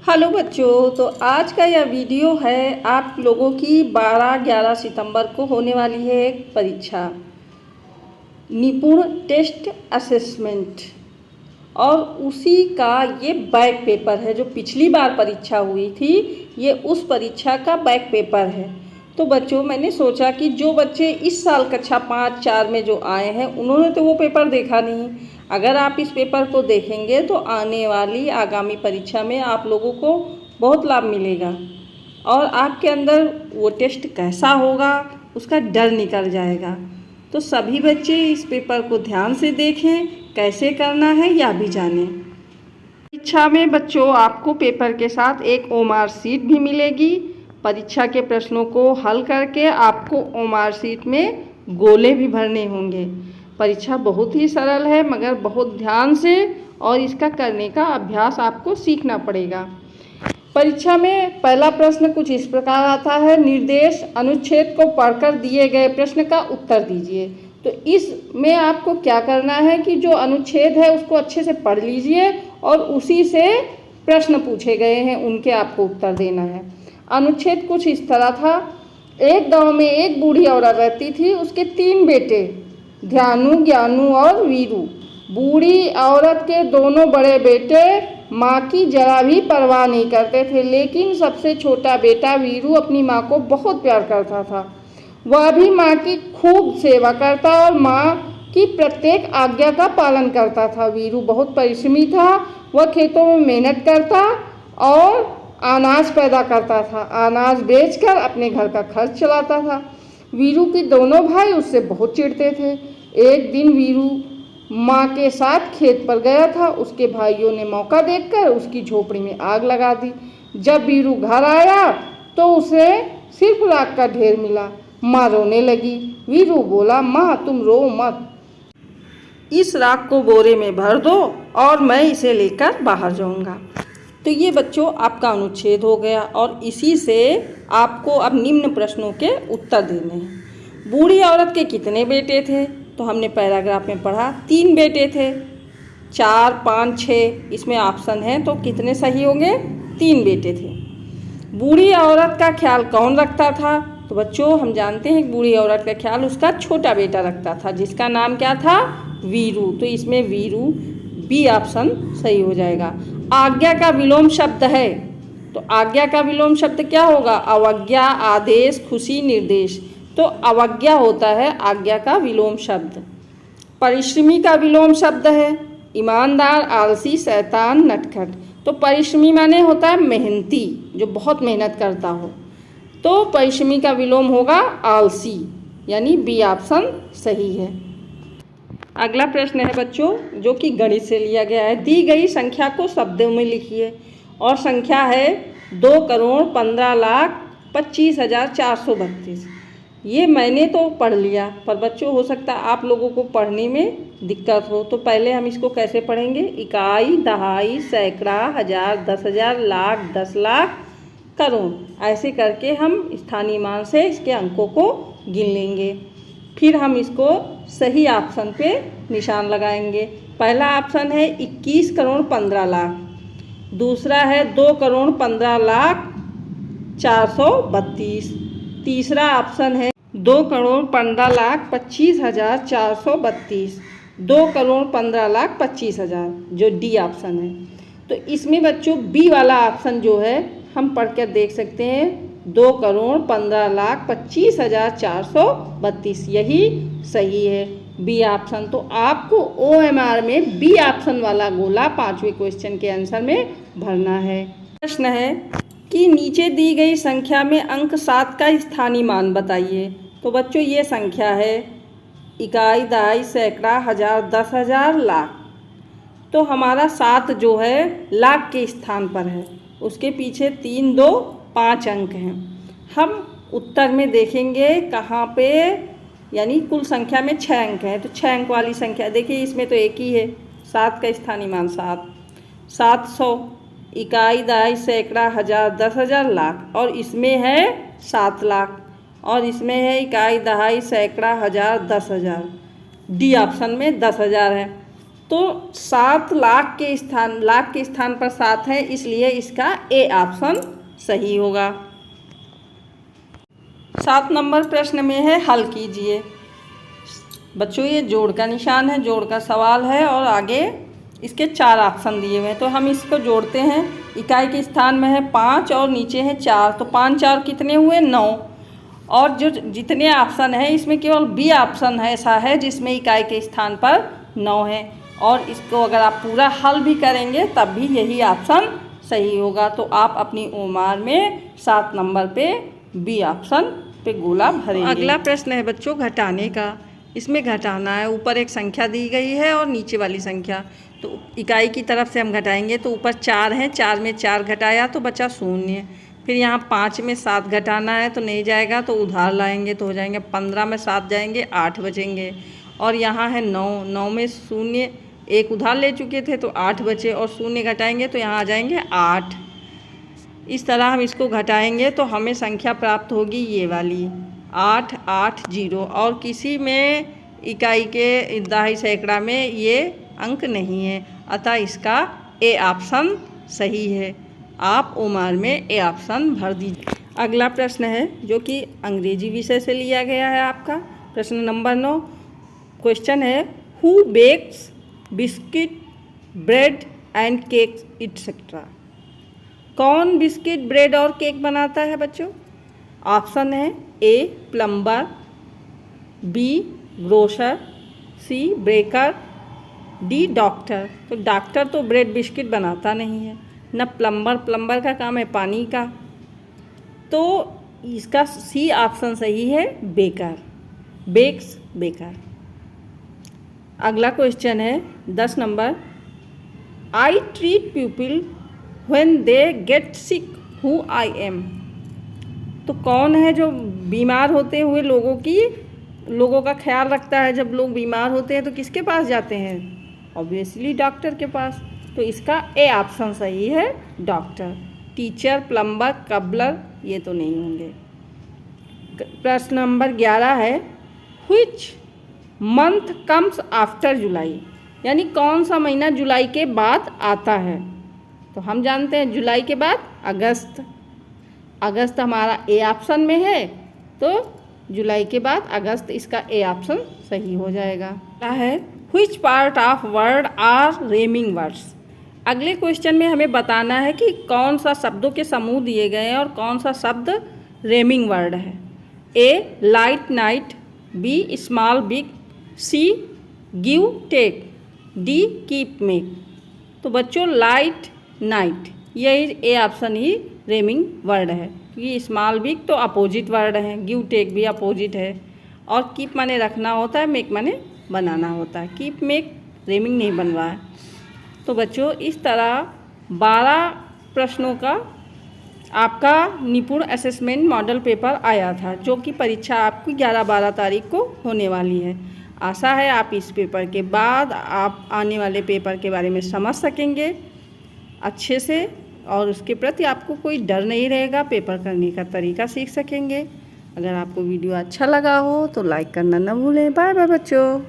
Hello बच्चों, तो आज का यह वीडियो है आप लोगों की 12-11 सितंबर को होने वाली है एक परीक्षा, निपुण टेस्ट असेसमेंट। और उसी का ये बैक पेपर है। जो पिछली बार परीक्षा हुई थी, ये उस परीक्षा का बैक पेपर है। तो बच्चों, मैंने सोचा कि जो बच्चे इस साल कक्षा 5-4 में जो आए हैं, उन्होंने तो वो पेपर देखा नहीं। अगर आप इस पेपर को देखेंगे तो आने वाली आगामी परीक्षा में आप लोगों को बहुत लाभ मिलेगा और आपके अंदर वो टेस्ट कैसा होगा उसका डर निकल जाएगा। तो सभी बच्चे इस पेपर को ध्यान से देखें, कैसे करना है यह भी जानें। परीक्षा में बच्चों आपको पेपर के साथ एक ओएमआर शीट भी मिलेगी। परीक्षा के प्रश्नों को हल करके आपको ओएमआर शीट में गोले भी भरने होंगे। परीक्षा बहुत ही सरल है, मगर बहुत ध्यान से और इसका करने का अभ्यास आपको सीखना पड़ेगा। परीक्षा में पहला प्रश्न कुछ इस प्रकार आता है, निर्देश अनुच्छेद को पढ़कर दिए गए प्रश्न का उत्तर दीजिए। तो इसमें आपको क्या करना है कि जो अनुच्छेद है उसको अच्छे से पढ़ लीजिए और उसी से प्रश्न पूछे गए हैं उनके आपको उत्तर देना है। अनुच्छेद कुछ इस तरह था, एक गांव में एक बूढ़ी औरत रहती थी, उसके 3 बेटे ध्यानु, ज्ञानू और वीरू। बूढ़ी औरत के दोनों बड़े बेटे माँ की जरा भी परवाह नहीं करते थे, लेकिन सबसे छोटा बेटा वीरू अपनी माँ को बहुत प्यार करता था। वह भी माँ की खूब सेवा करता और माँ की प्रत्येक आज्ञा का पालन करता था। वीरू बहुत परिश्रमी था, वह खेतों में मेहनत करता और अनाज पैदा करता था। अनाज बेचकर अपने घर का खर्च चलाता था। वीरू के दोनों भाई उससे बहुत चिढ़ते थे। एक दिन वीरू माँ के साथ खेत पर गया था। उसके भाइयों ने मौका देखकर उसकी झोपड़ी में आग लगा दी। जब वीरू घर आया तो उसे सिर्फ राख का ढेर मिला। माँ रोने लगी। वीरू बोला, माँ तुम रो मत, इस राख को बोरे में भर दो और मैं इसे लेकर बाहर जाऊंगा। तो ये बच्चों आपका अनुच्छेद हो गया और इसी से आपको अब निम्न प्रश्नों के उत्तर देने हैं। बूढ़ी औरत के कितने बेटे थे? तो हमने पैराग्राफ में पढ़ा 3 बेटे थे। 4, 5, 6 इसमें ऑप्शन है, तो कितने सही होंगे? 3 बेटे थे। बूढ़ी औरत का ख्याल कौन रखता था? तो बच्चों हम जानते हैं बूढ़ी औरत का ख्याल उसका छोटा बेटा रखता था, जिसका नाम क्या था? वीरू। तो इसमें वीरू बी ऑप्शन सही हो जाएगा। आज्ञा का विलोम शब्द है, तो आज्ञा का विलोम शब्द क्या होगा? अवज्ञा, आदेश, खुशी, निर्देश। तो अवज्ञा होता है आज्ञा का विलोम शब्द। परिश्रमी का विलोम शब्द है ईमानदार, आलसी, शैतान, नटखट। तो परिश्रमी माने होता है मेहनती, जो बहुत मेहनत करता हो। तो परिश्रमी का विलोम होगा आलसी, यानी बी ऑप्शन सही है। अगला प्रश्न है बच्चों, जो कि गणित से लिया गया है। दी गई संख्या को शब्दों में लिखिए और संख्या है 2,15,25,432। ये मैंने तो पढ़ लिया, पर बच्चों हो सकता है आप लोगों को पढ़ने में दिक्कत हो। तो पहले हम इसको कैसे पढ़ेंगे? इकाई, दहाई, सैकड़ा, हजार, 10,000, लाख, 10 लाख, करोड़, ऐसे करके हम स्थानीय मान से इसके अंकों को गिन लेंगे। फिर हम इसको सही ऑप्शन पे निशान लगाएंगे। पहला ऑप्शन है 21 करोड़ 15 लाख, दूसरा है 2,15,04,32, तीसरा ऑप्शन है 2,15,25,432, 2,15,25,000, जो डी ऑप्शन है। तो इसमें बच्चों बी वाला ऑप्शन जो है हम पढ़ कर देख सकते हैं, 2,15,25,432, यही सही है, बी ऑप्शन। तो आपको ओएमआर में बी ऑप्शन वाला गोला 5वें क्वेश्चन के आंसर में भरना है। प्रश्न है कि नीचे दी गई संख्या में अंक 7 का स्थानीय मान बताइए। तो बच्चों ये संख्या है इकाई, दहाई, सैकड़ा, हजार, 10,000, लाख। तो हमारा 7 जो है लाख के स्थान पर है, उसके पीछे 3, 2, 5 अंक हैं। हम उत्तर में देखेंगे कहाँ पे, यानी कुल संख्या में 6 अंक हैं, तो 6 अंक वाली संख्या देखिए, इसमें तो एक ही है, 7 का स्थानीय मान 7, 700, इकाई, दहाई, सैकड़ा, हजार, 10,000, लाख, और इसमें है 7 लाख, और इसमें है इकाई, दहाई, सैकड़ा, हजार, 10,000। डी ऑप्शन में 10,000 है। तो 7 लाख के स्थान पर 7 है, इसलिए इसका ए ऑप्शन सही होगा। 7 नंबर प्रश्न में है, हल कीजिए। बच्चों ये जोड़ का निशान है, जोड़ का सवाल है और आगे इसके 4 ऑप्शन दिए हुए हैं। तो हम इसको जोड़ते हैं। इकाई के स्थान में है 5 और नीचे है 4, तो 5 4 कितने हुए? 9। और जो जितने ऑप्शन है इसमें केवल बी ऑप्शन है ऐसा है जिसमें इकाई के स्थान पर 9 है, और इसको अगर आप पूरा हल भी करेंगे तब भी यही ऑप्शन सही होगा। तो आप अपनी ओमार में 7 नंबर पे बी ऑप्शन पे गोला भरेंगे। अगला प्रश्न है बच्चों घटाने का। इसमें घटाना है, ऊपर एक संख्या दी गई है और नीचे वाली संख्या। तो इकाई की तरफ से हम घटाएंगे तो ऊपर 4 है, 4 में 4 घटाया तो बचा 0। फिर यहाँ 5 में 7 घटाना है तो नहीं जाएगा, तो उधार लाएंगे तो हो जाएंगे 15 में 7 जाएंगे 8 बचेंगे। और यहाँ है 9, 9 में 0 एक उधार ले चुके थे तो 8 बचे, और 0 घटाएंगे तो यहाँ आ जाएंगे 8। इस तरह हम इसको घटाएंगे तो हमें संख्या प्राप्त होगी ये वाली 880। और किसी में इकाई के दहाई सैकड़ा में ये अंक नहीं है, अतः इसका ए ऑप्शन सही है। आप ओमार में ए ऑप्शन भर दीजिए। अगला प्रश्न है जो कि अंग्रेजी विषय से लिया गया है आपका। प्रश्न नंबर 9 क्वेश्चन है, who bakes biscuit bread and cake etcetera. कौन बिस्किट ब्रेड और केक बनाता है बच्चों? ऑप्शन है A plumber, B grocer, C baker, D doctor. तो डॉक्टर तो ब्रेड बिस्किट बनाता नहीं है, न प्लम्बर का काम है पानी का। तो इसका सी ऑप्शन सही है, बेकर, बेक्स बेकर। अगला क्वेश्चन है 10 number, I treat people when they get sick who I am. तो कौन है जो बीमार होते हुए लोगों का ख्याल रखता है? जब लोग बीमार होते हैं तो किसके पास जाते हैं? ऑब्वियसली डॉक्टर के पास। तो इसका ए ऑप्शन सही है, डॉक्टर। टीचर, प्लम्बर, कबलर ये तो नहीं होंगे। प्रश्न नंबर 11 है, व्हिच मंथ कम्स आफ्टर जुलाई। यानी कौन सा महीना जुलाई के बाद आता है? तो हम जानते हैं जुलाई के बाद अगस्त। अगस्त हमारा ए ऑप्शन में है, तो जुलाई के बाद अगस्त, इसका ए ऑप्शन सही हो जाएगा। क्या है, which part of word are remaining words. अगले क्वेश्चन में हमें बताना है कि कौन सा शब्दों के समूह दिए गए हैं और कौन सा शब्द रेमिंग वर्ड है। A light night, B small big, C give take, D keep make. तो बच्चों लाइट नाइट यही ए ऑप्शन ही रेमिंग वर्ड है, क्योंकि स्मॉल बिग तो अपोजिट वर्ड है, गिव टेक भी अपोजिट है, और कीप माने रखना होता है, मेक माने बनाना होता है। कीप मेक रेमिंग नहीं बन रहा है। तो बच्चों इस तरह 12 प्रश्नों का आपका निपुण असेसमेंट मॉडल पेपर आया था, जो कि परीक्षा आपकी 11-12 तारीख को होने वाली है। आशा है आप इस पेपर के बाद आप आने वाले पेपर के बारे में समझ सकेंगे अच्छे से, और उसके प्रति आपको कोई डर नहीं रहेगा, पेपर करने का तरीका सीख सकेंगे। अगर आपको वीडियो अच्छा लगा हो तो लाइक करना न भूलें। बाय बाय बच्चों।